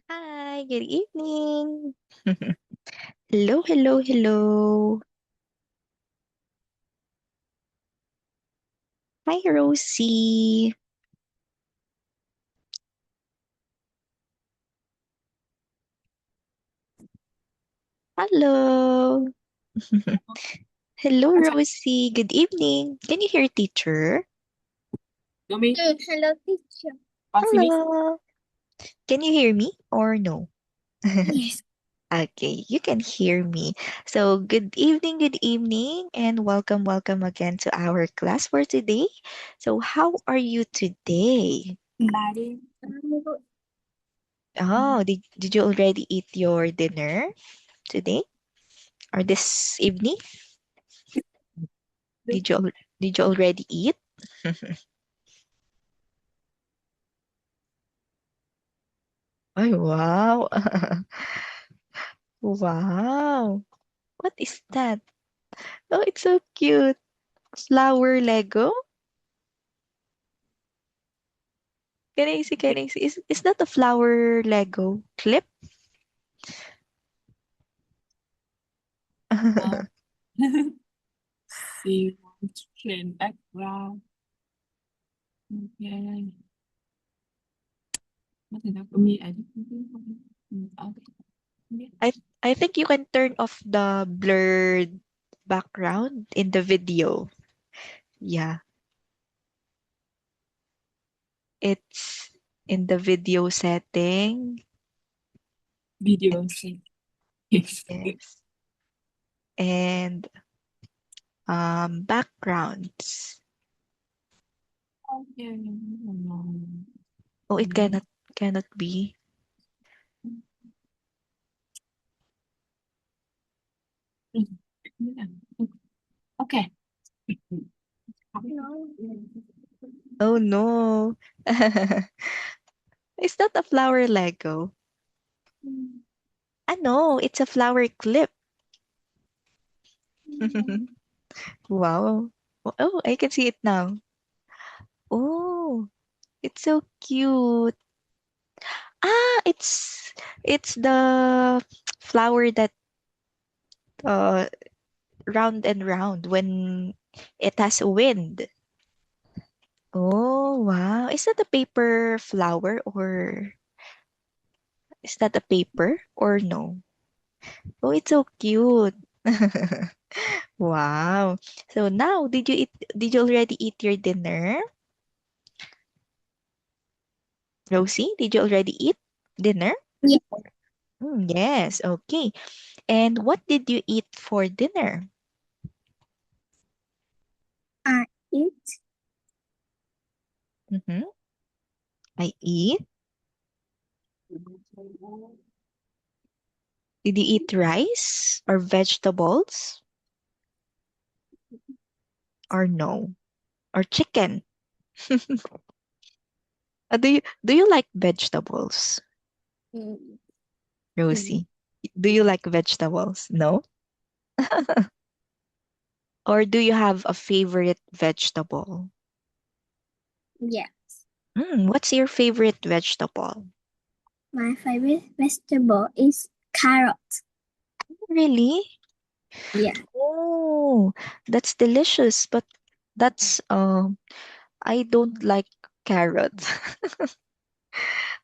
Hi, good evening. Hello, hello, hello. Hi, Rosie. Hello. Hello, Rosie. Good evening. Can you hear teacher? Hello, teacher. Hello. Can you hear me or no? Yes. Okay, you can hear me. So, good evening, and welcome again to our class for today. So, how are you today? Oh, did you already eat your dinner today or this evening? Did you did you already eat? Ay, wow. Wow. What is that? Oh, it's so cute. Flower Lego? Can I see? Can I see? Is that a flower Lego clip? See trend background. Okay. Có thể đọc mi edit không? Okay. I I think you can turn off the blurred background in the video. Yeah, it's in the video setting. Video see. Yes. Yes. And backgrounds. Okay. Oh, it cannot be. Okay. Oh no. Is that a flower Lego? Ah no, it's a flower clip. Wow. Oh, I can see it now. Oh, it's so cute. Ah, it's the flower that uh round and round when it has wind. Oh, wow. Is that a paper flower or is that a paper or no? Oh, it's so cute. Wow. So now, did you already eat your dinner? Rosie, did you already eat dinner? Yeah. Yes, okay. And what did you eat for dinner? I eat. Mm-hmm. I eat. Did you eat rice or vegetables or no? Or chicken? Do you like vegetables, Rosie? Do you like vegetables? No? Or do you have a favorite vegetable? Yeah. What's your favorite vegetable? My favorite vegetable is carrot. Really? Yeah. Oh, that's delicious. But that's I don't like carrots.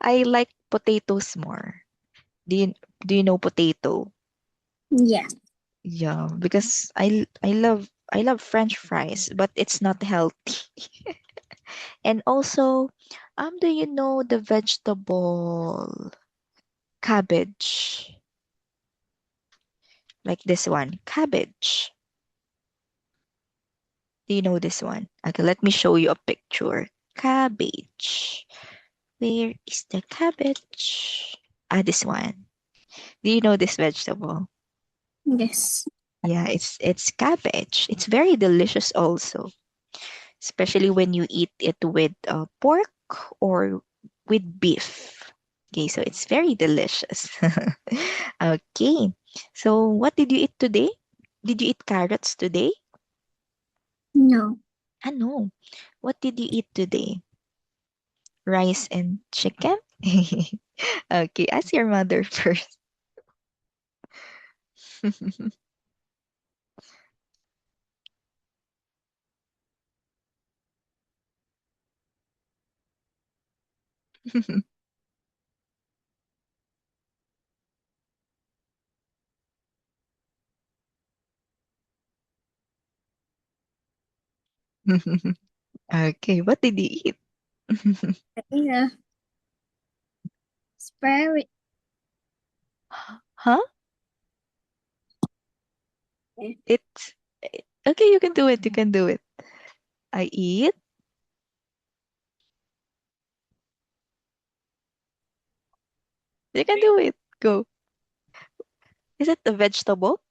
I like potatoes more. Do you do you know potato? Yeah. Yeah, because I love French fries, but it's not healthy. And also, do you know the vegetable cabbage? Like this one, cabbage. Do you know this one? Okay, let me show you a picture. Cabbage. Where is the cabbage? Ah, this one. Do you know this vegetable? Yes. Yeah, it's cabbage. It's very delicious also, especially when you eat it with pork or with beef. Okay, so it's very delicious. Okay, so what did you eat today? Did you eat carrots today? No. Ah, no. What did you eat today? Rice and chicken? Okay, ask your mother first. Okay, what did you eat? Yeah. Spirit. Huh? It's okay, you can do it. You can do it. I eat. You can do it. Go. Is it a vegetable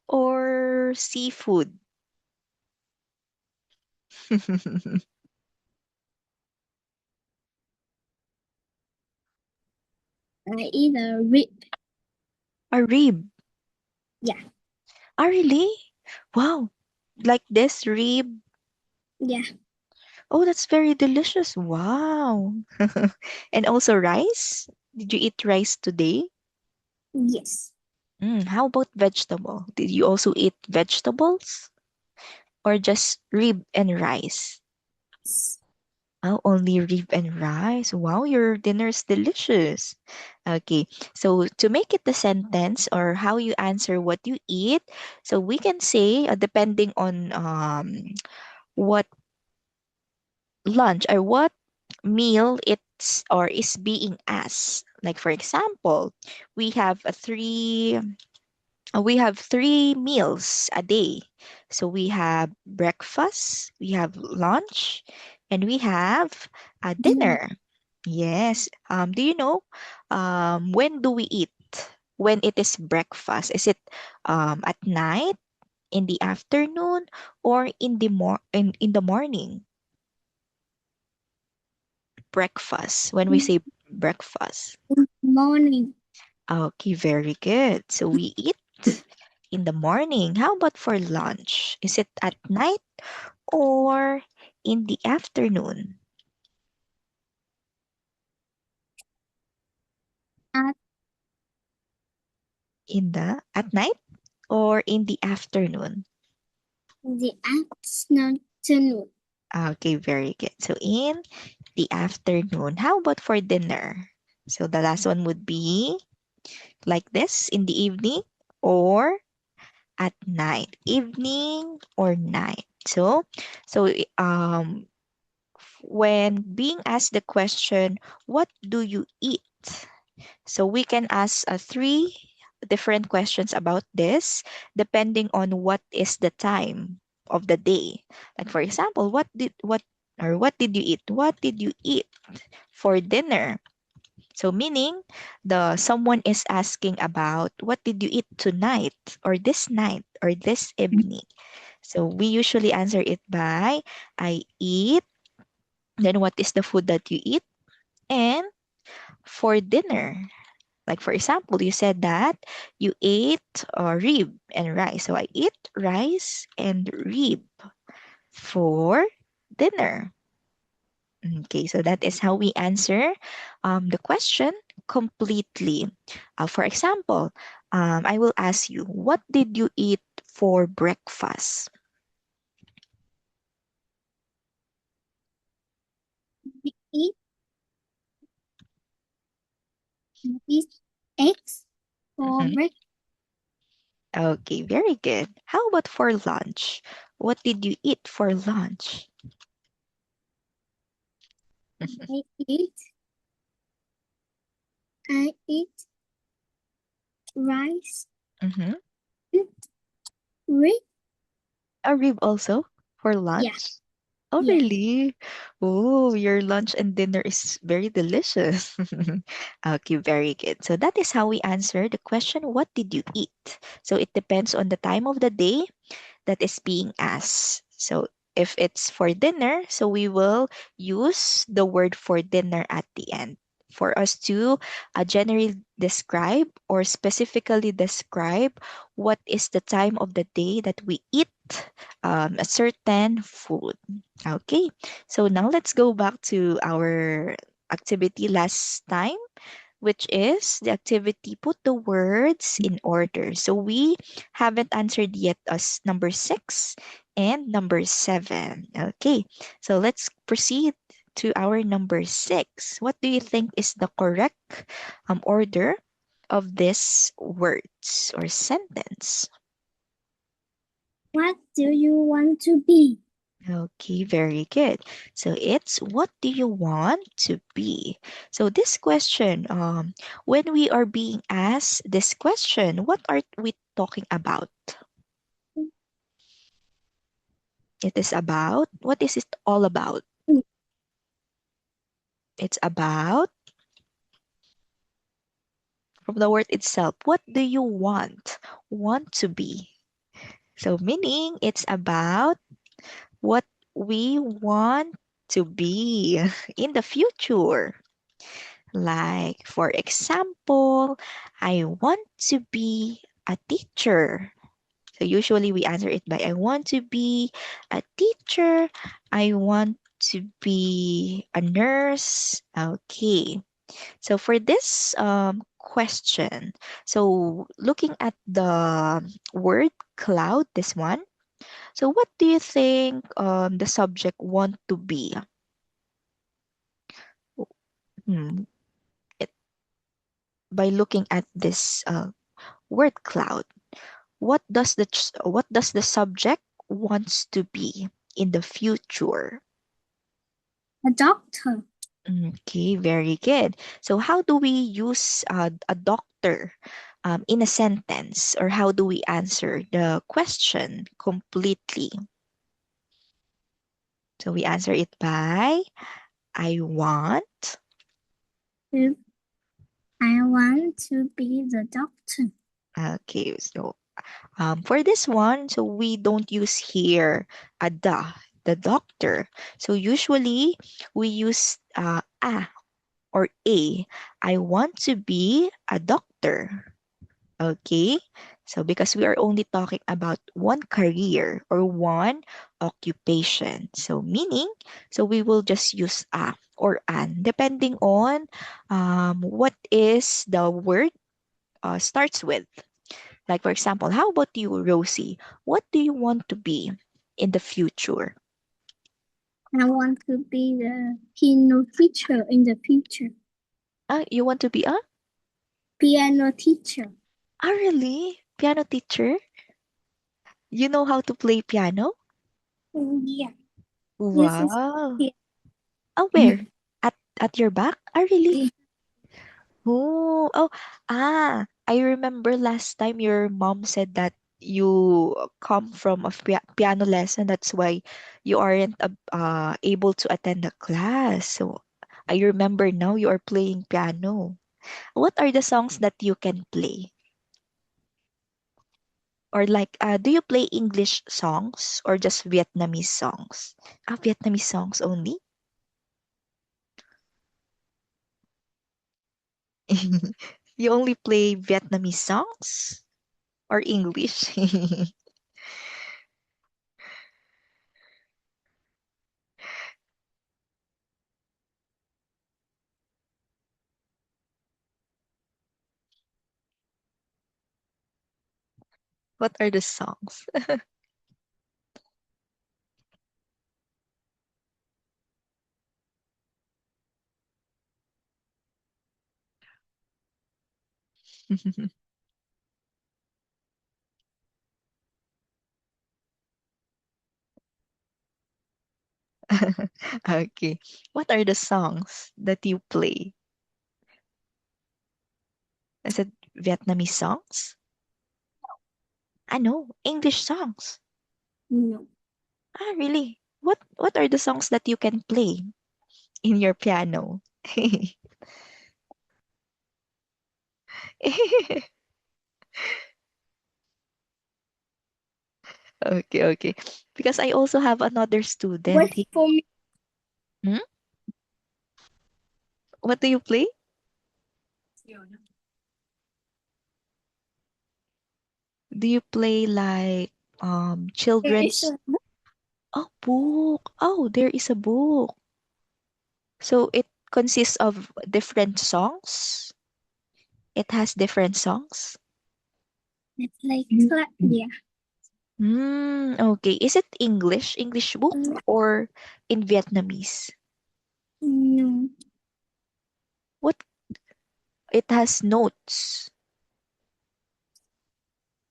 or seafood? I eat a rib. A rib. Yeah. Ah, really? Wow. Like this rib. Yeah. Oh, that's very delicious. Wow. And also rice? Did you eat rice today? Yes. How about vegetable? Did you also eat vegetables or just rib and rice? Oh, only rib and rice. Wow, your dinner is delicious. Okay, so to make it the sentence or how you answer what you eat, so we can say depending on what lunch or what meal it's or is being asked. Like for example, we have a three meals a day. So we have breakfast, we have lunch, and we have a Dinner. dinner. Yes. Do you know when do we eat? When it is breakfast? Is it at night, in the afternoon, or in the morning? Breakfast. When we In say breakfast. the morning. Okay, very good. So we eat in the morning. How about for lunch? Is it at night or in the afternoon? At At night or in the afternoon? the afternoon. Okay, very good. So in the afternoon. How about for dinner? So the last one would be like this in the evening or at night. Evening or night. So when being asked the question, what do you eat? So we can ask three different questions about this depending on what is the time of the day. Like for example, what did you eat? What did you eat for dinner? So meaning the someone is asking about what did you eat tonight or this night or this evening. So we usually answer it by I eat, then what is the food that you eat? And for dinner. Like for example, you said that you ate rib and rice. So I eat rice and rib for dinner. Okay, so that is how we answer the question completely. For example, I will ask you, what did you eat for breakfast? We eat eggs for Mhm. breakfast. Okay, very good. How about for lunch? What did you eat for lunch? I eat. I eat rice. Mhm. Rib. A rib also for Yeah. lunch? Oh, Yeah. really? Oh, your lunch and dinner is very delicious. Okay, very good. So that is how we answer the question, what did you eat? So it depends on the time of the day that is being asked. So if it's for dinner, so we will use the word for dinner at the end for us to generally describe or specifically describe what is the time of the day that we eat a certain food. Okay, so now let's go back to our activity last time, which is the activity put the words in order. So we haven't answered yet as number 6 and number 7. Okay, so let's proceed to our number 6. What do you think is the correct order of these words or sentence? What do you want to be? Okay, very good. So it's what do you want to be? So this question, when we are being asked this question, what are we talking about? It is about, what is it all about? It's about, from the word itself, what do you want to be? So meaning it's about what we want to be in the future. Like, for example, I want to be a teacher. So usually we answer it by I want to be a teacher. I want to be a nurse. Okay. So for this question, so looking at the word cloud, this one. So what do you think the subject want to be? Hmm, it, by looking at this word cloud. What does the subject wants to be in the future? A doctor. Okay, very good. So how do we use a doctor in a sentence, or how do we answer the question completely? So we answer it by I want. If I want to be the doctor. Okay, so for this one, so we don't use here a the doctor. So usually we use a or a. I want to be a doctor. Okay, so because we are only talking about one career or one occupation, so meaning, so we will just use a or an depending on what is the word starts with. Like, for example, how about you, Rosie? What do you want to be in the future? I want to be the piano teacher in the future. You want to be a? Piano teacher. Really? Piano teacher? You know how to play piano? Yeah. This is Wow. yeah. Oh, where? At your back? Really? Yeah. Oh, I remember last time your mom said that you come from a piano lesson. That's why you aren't able to attend the class. So I remember now you are playing piano. What are the songs that you can play? Or like, do you play English songs or just Vietnamese songs? Vietnamese songs only? You only play Vietnamese songs or English? What are the songs? Okay. What are the songs that you play? Is it Vietnamese songs? I know, English songs. No. Really? What are the songs that you can play in your piano? Okay, okay. Because I also have another student. Wait for me. Hmm? What do you play? Do you play like There is children's? a Oh, book. Oh, there is a book. So it consists of different songs? It has different songs? It's like yeah. Okay. Is it English book, or in Vietnamese? No. What? It has notes.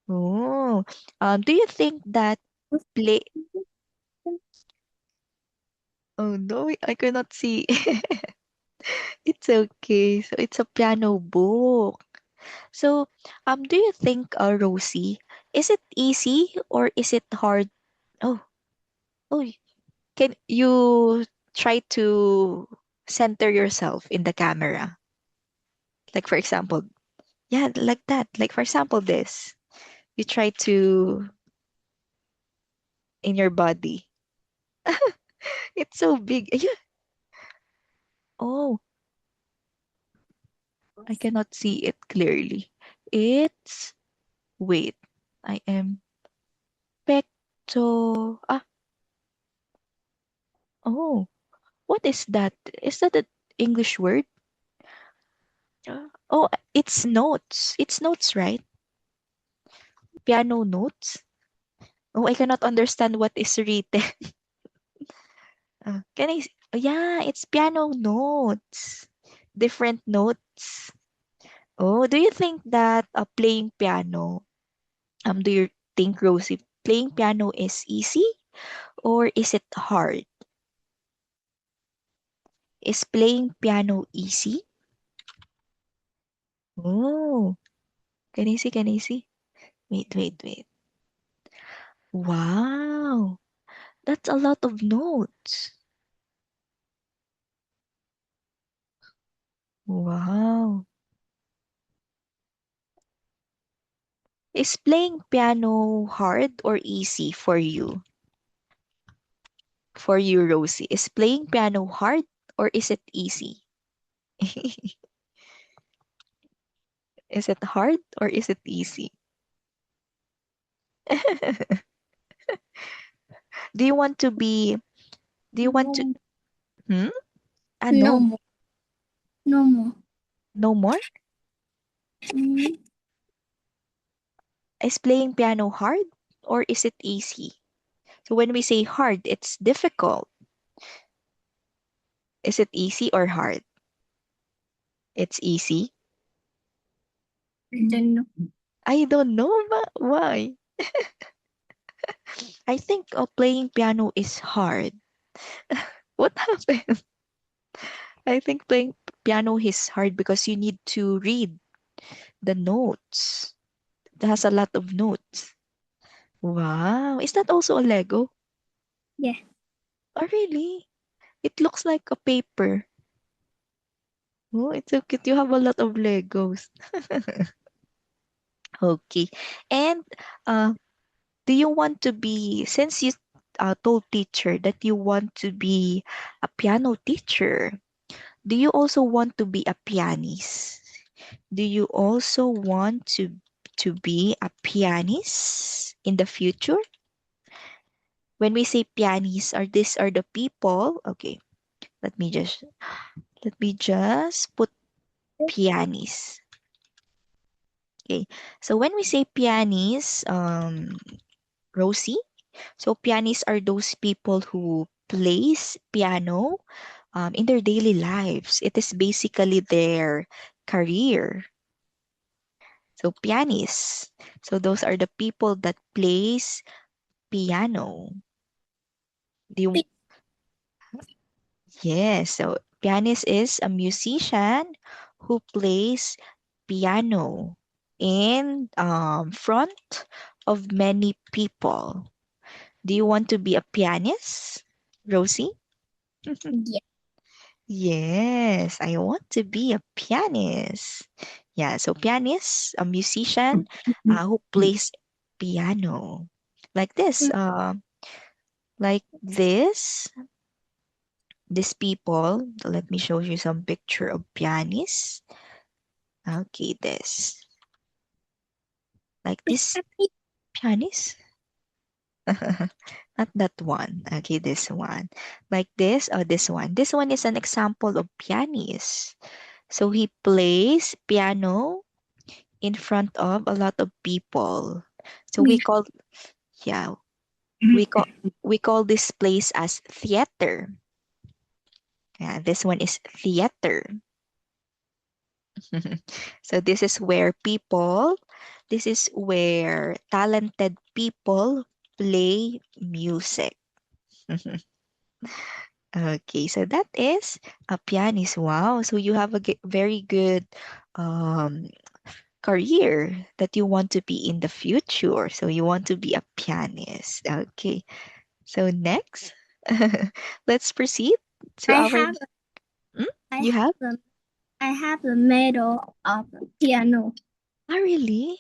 Oh, do you think that play? Oh no, I cannot see. It's okay. So it's a piano book. So, do you think, Rosie, is it easy or is it hard? Oh, oh, can you try to center yourself in the camera? Like for example, yeah, like that. Like for example, this. You try to in your body. It's so big. Yeah. Oh, I cannot see it clearly. It's wait. I am pecto. Oh, what is that? Is that an English word? Oh, it's notes. It's notes, right? Piano notes. Oh, I cannot understand what is written. Can I? Yeah, it's piano notes. Different notes. Oh, do you think that playing piano, do you think, Rosie, playing piano is easy or is it hard? Is playing piano easy? Oh, can I see? Can I see? Wait, wait, wait. Wow, that's a lot of notes. Wow. Is playing piano hard or easy for you? For you, Rosie, is playing piano hard or is it easy? Is it hard or is it easy? Do you want to be, do you want to, No. hmm? No No, more. No more. no more? Mm, Is playing piano hard or is it easy? So when we say hard, it's difficult. Is it easy or hard? It's easy. I don't know. I don't know why. I think playing piano is hard. What happened? I think playing piano is hard because you need to read the notes. It has a lot of notes. Wow. Is that also a Lego? Yeah. Oh, really? It looks like a paper. Oh, it's so cute. You have a lot of Legos. Okay. And uh, do you want to be, since you told teacher that you want to be a piano teacher, do you also want to be a pianist? Do you also want to be a pianist in the future? When we say pianists, are these are the people? Okay, let me just put pianist. Okay, so when we say pianist, Rosie, so pianists are those people who plays piano in their daily lives. It is basically their career. So pianists. So those are the people that plays piano. Do you, yes, so pianist is a musician who plays piano in front of many people. Do you want to be a pianist, Rosie? Yeah. Yes, I want to be a pianist. Yeah, so pianist, a musician who plays piano. Like this, like this. These people, let me show you some picture of pianists. Okay, this. Like this pianist. Not that one. Okay, this one. Like this or this one. This one is an example of pianist. So he plays piano in front of a lot of people. So we We. call, yeah, we call we call this place as theater. Yeah, this one is theater. So this is where talented people play music. Okay, so that is a pianist. Wow, so you have a very good um, career that you want to be in the future. So you want to be a pianist. Okay, so next, let's proceed to I our. have Hmm? I You have? have a I have a medal of piano. Ah, really?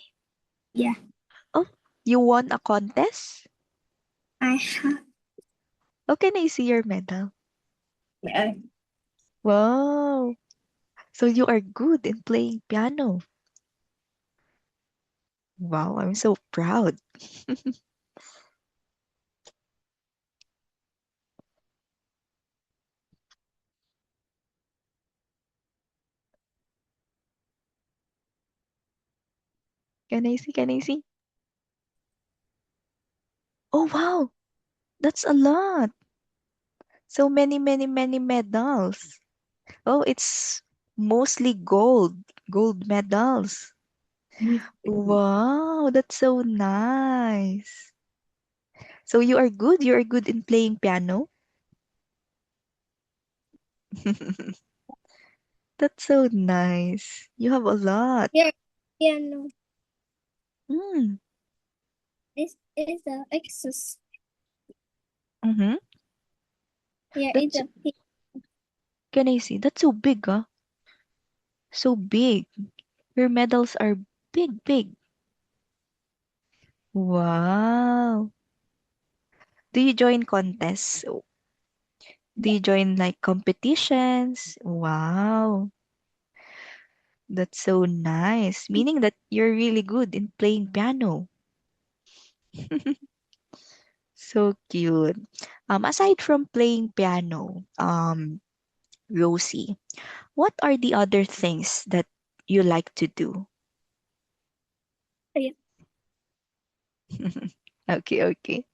Yeah, Oh, you won a contest? I have. Oh, can I see your medal? Yeah. Wow. So you are good in playing piano. Wow, I'm so proud. Can I see? Can I see? Oh, wow. That's a lot. So many, many, many medals. Oh, it's mostly gold medals. Wow, that's so nice. So you are good. You are good in playing piano. That's so nice. You have a lot. Yeah, piano. Mm. This is the exercise. Mm-hmm. Yeah, it's That's a can I see? That's so big, huh? So big. Your medals are big, big. Wow. Do you join contests? Do yeah. you join like competitions? Wow. That's so nice. Meaning that you're really good in playing piano. So cute. Aside from playing piano, Rosie, what are the other things that you like to do? Yeah. Okay, okay.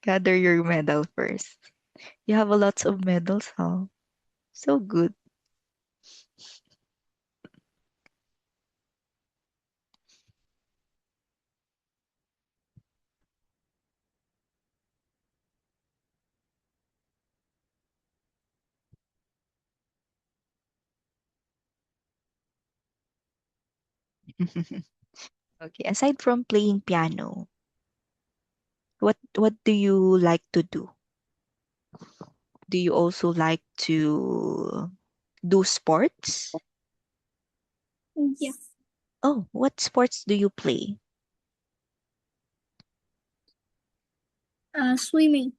Gather your medal first. You have a lots of medals, huh? So good. Okay, aside from playing piano, what do you like to do? Do you also like to do sports? Yeah. Oh, what sports do you play? Swimming.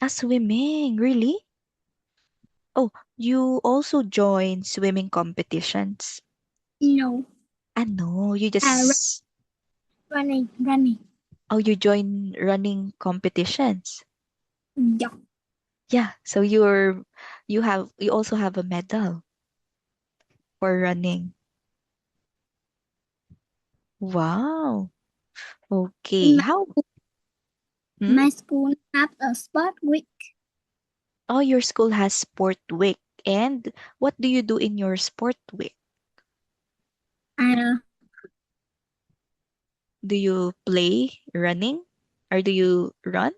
Swimming, really? Oh, you also join swimming competitions? No. No, you Uh, just running. oh, you join running competitions. Yeah. Yeah, so you also have a medal for running. Wow. Okay. My, How hmm? my school have a sport week. Oh, your school has sport week. And what do you do in your sport week? Uh, Do you play running or do you run?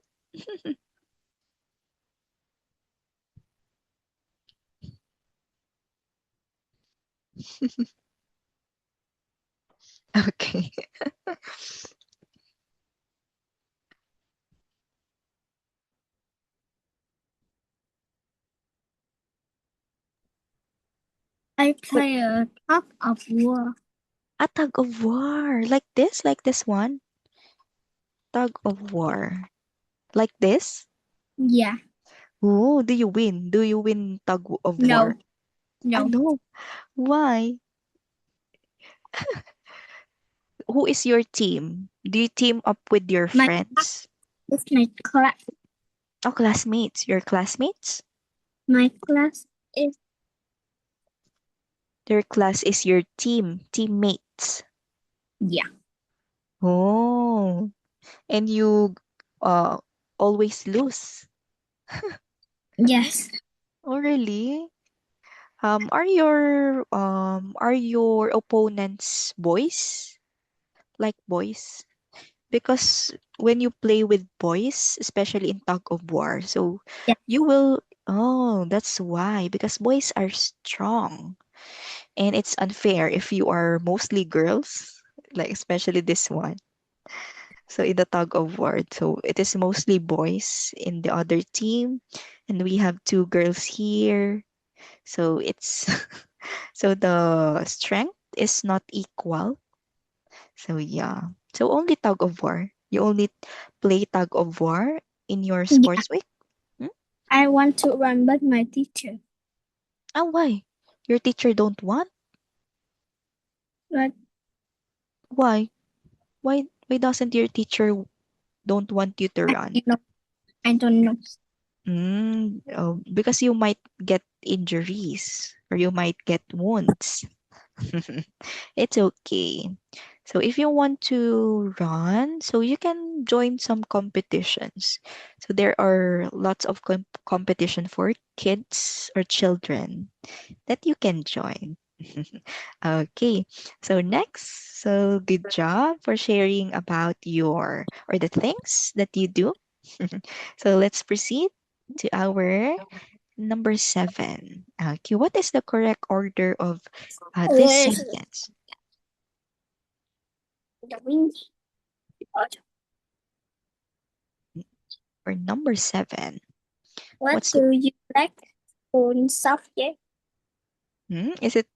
Okay. I What play a tug of war. a tug of war. Like this one. Tug of war. Like this? Yeah. Oh, do you win? Do you win tug of war? No. No. No. Why? who is your team? Do you team up with your My friends? It's my class. Oh, classmates. Your classmates? My class is Your class is your teammates. yeah. Oh, and you uh always lose. Yes. Oh, really? Are your opponents boys? Like boys? Because when you play with boys, especially in tug of war, so Yeah. you will, oh, that's why, because boys are strong, and it's unfair if you are mostly girls, like especially this one. So in the tug of war, so it is mostly boys in the other team, and we have two girls here. So it's so the strength is not equal. So yeah. So only tug of war. You only play tug of war in your Yeah. sports week? Hmm? I want to run, but my teacher. Ah, why? Your teacher don't want? But Why? Why doesn't your teacher don't want you to I run? don't know. I don't know. Oh, because you might get injuries or you might get wounds. It's okay. So if you want to run, so you can join some competitions. So there are lots of competition for kids or children that you can join. Okay. So next, so good job for sharing about your or the things that you do. So let's proceed to our number 7. Okay, what is the correct order of this Where is sentence? the wind? For number 7, What what's the do you like on subject? is it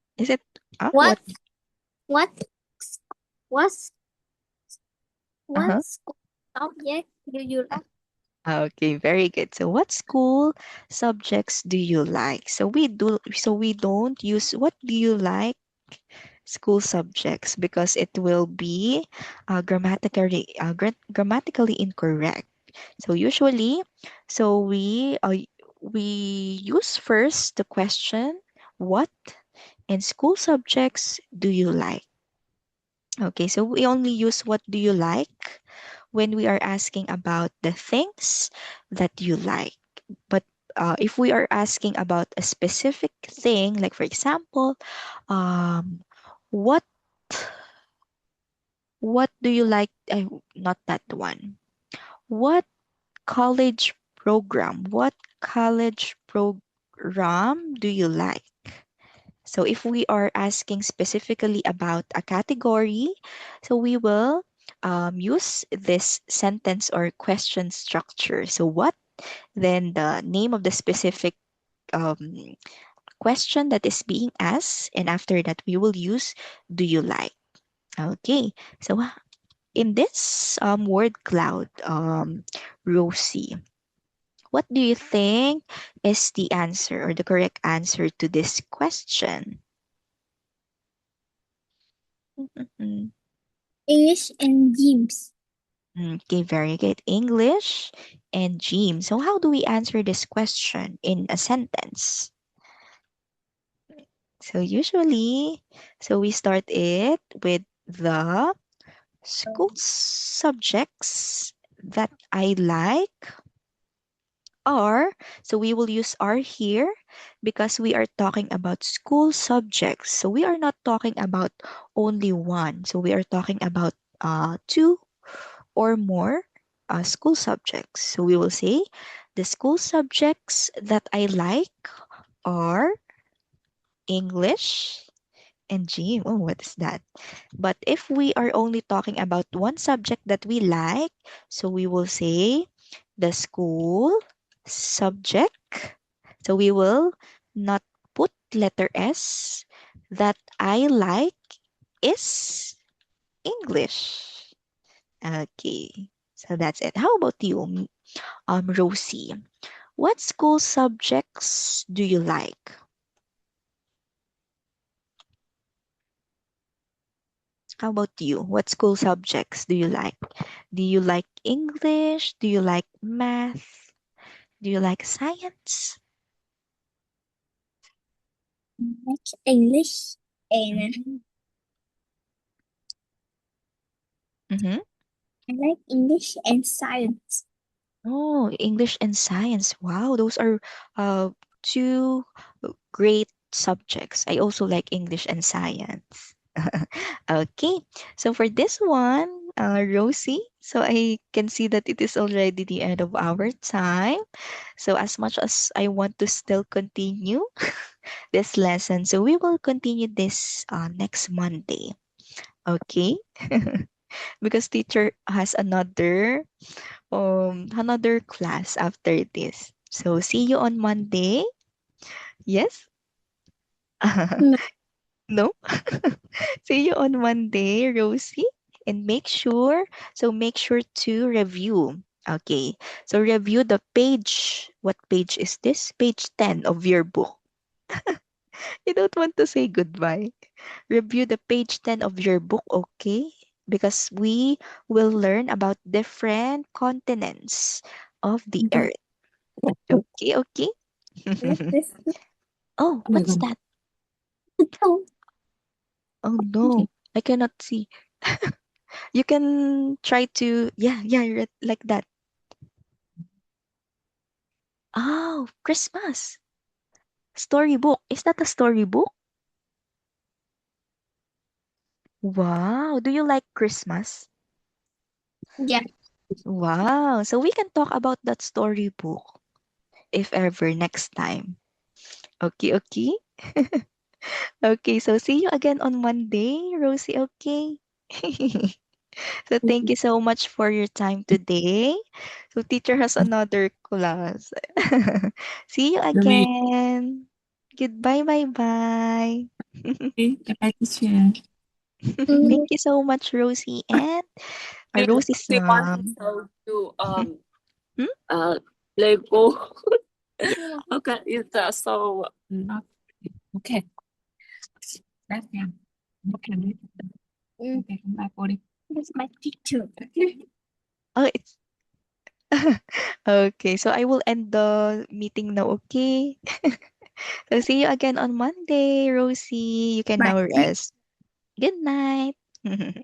What what what what's what uh-huh. subject do you like? Okay, very good. So what school subjects do you like? So we don't use what do you like school subjects because it will be grammatically incorrect. So usually, so we use first the question what and school subjects do you like? Okay, so we only use what do you like when we are asking about the things that you like. But if we are asking about a specific thing, like for example, um, what what do you like? Not that one. What college what college program do you like? So if we are asking specifically about a category, so we will use this sentence or question structure. So what? Then the name of the specific um, question that is being asked, and after that we will use do you like? Okay. So in this word cloud, Rosie, what do you think is the answer or the correct answer to this question? English and gyms. Okay, very good. English and gym. So how do we answer this question in a sentence? So usually, so we start it with the school subjects that I like are, so we will use are here because we are talking about school subjects. So we are not talking about only one. So we are talking about two or more school subjects. So we will say the school subjects that I like are English and gym. Oh, what is that? But if we are only talking about one subject that we like, so we will say the school subject. So we will not put letter S that I like is English. Okay. So that's it. How about you, Rosie? What school subjects do you like? How about you? What school subjects do you like? Do you like English? Do you like math? Do you like science? like English and Mm-hmm. I like English and science. Oh, English and science. Wow, those are two great subjects. I also like English and science. Okay, so for this one, Rosie, so I can see that it is already the end of our time. So as much as I want to still continue this lesson, so we will continue this next Monday. Okay, because teacher has another class after this. So see you on Monday. Yes? No. No? See you on Monday, Rosie. And make sure to review. Okay. So review the page. What page is this? Page 10 of your book. You don't want to say goodbye. Review the page 10 of your book, okay? Because we will learn about different continents of the earth. Okay, okay. This Oh, what's that? oh, Oh no, I cannot see. You can try to, yeah, like that. Oh, Christmas storybook. Is that a storybook? Wow. Do you like Christmas? yeah. Wow. So we can talk about that storybook if ever next time. Okay, okay. Okay, so see you again on Monday, Rosie, okay? So thank you so much for your time today. So teacher has another class. See you Louis, again. Goodbye, bye bye. goodbye, teacher. Mm, Thank you so much, Rosie and Rosie's They want to mom. show you Hmm? Lego. Yeah. Okay, it's so not okay. That's yeah. Okay, okay, come back, Cody. that's my teacher. Oh, it's okay. So I will end the meeting now, okay? So see you again on Monday, Rosie. You can Bye. now rest. Good night.